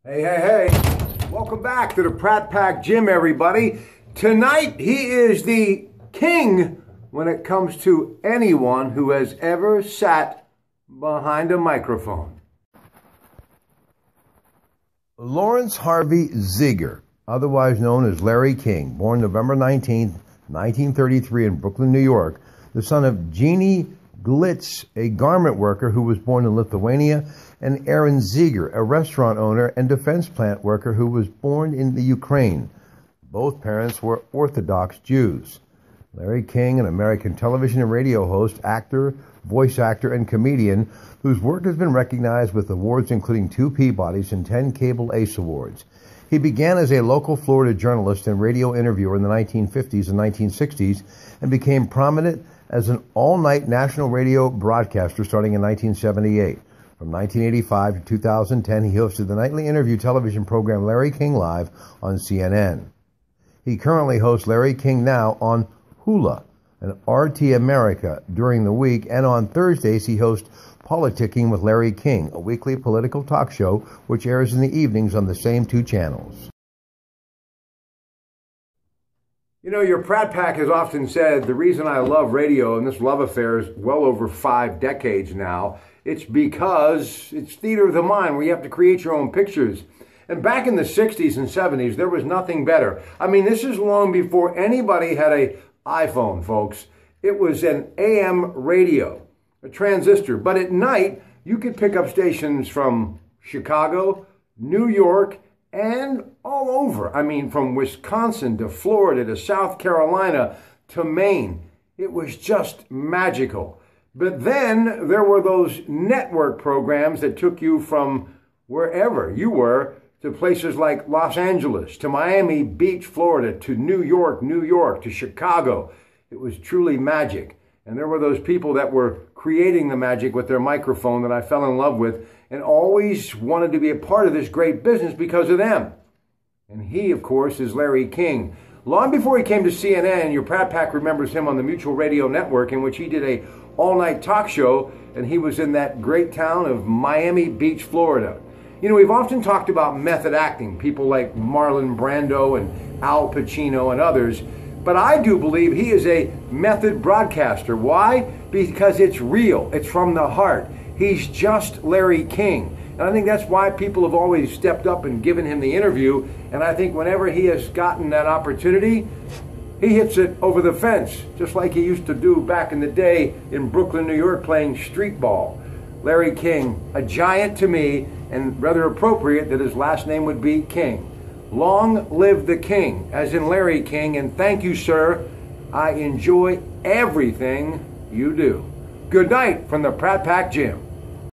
Hey, hey, hey. Welcome back to the Pratt Pack Gym, everybody. Tonight, he is the king when it comes to anyone who has ever sat behind a microphone. Lawrence Harvey Ziegler, otherwise known as Larry King, born November 19, 1933 in Brooklyn, New York, the son of Jeannie Glitz, a garment worker who was born in Lithuania, and Aaron Ziegler, a restaurant owner and defense plant worker who was born in the Ukraine. Both parents were Orthodox Jews. Larry King, an American television and radio host, actor, voice actor, and comedian whose work has been recognized with awards including 2 Peabodys and 10 Cable Ace Awards. He began as a local Florida journalist and radio interviewer in the 1950s and 1960s and became prominent as an all-night national radio broadcaster starting in 1978. From 1985 to 2010, he hosted the nightly interview television program Larry King Live on CNN. He currently hosts Larry King Now on Hula and RT America during the week, and on Thursdays he hosts Politicking with Larry King, a weekly political talk show which airs in the evenings on the same 2 channels. You know, your Pratt Pack has often said the reason I love radio, and this love affair is well over 5 decades now, it's because it's theater of the mind where you have to create your own pictures. And back in the 60s and 70s, there was nothing better. I mean, this is long before anybody had an iPhone, folks. It was an AM radio, a transistor. But at night, you could pick up stations from Chicago, New York, and all over. I mean, from Wisconsin to Florida to South Carolina to Maine. It was just magical. But then there were those network programs that took you from wherever you were to places like Los Angeles, to Miami Beach, Florida, to New York, to Chicago. It was truly magic. And there were those people that were creating the magic with their microphone that I fell in love with and always wanted to be a part of this great business because of them. And he, of course, is Larry King. Long before he came to CNN, your Pratt Pack remembers him on the Mutual Radio Network, in which he did a all-night talk show, and he was in that great town of Miami Beach, Florida. You know, we've often talked about method acting, people like Marlon Brando and Al Pacino and others, but I do believe he is a method broadcaster. Why? Because it's real. It's from the heart. He's just Larry King. And I think that's why people have always stepped up and given him the interview. And I think whenever he has gotten that opportunity, he hits it over the fence, just like he used to do back in the day in Brooklyn, New York, playing street ball. Larry King, a giant to me, and rather appropriate that his last name would be King. Long live the King, as in Larry King, and thank you, sir. I enjoy everything you do. Good night from the Pratt Pack Gym.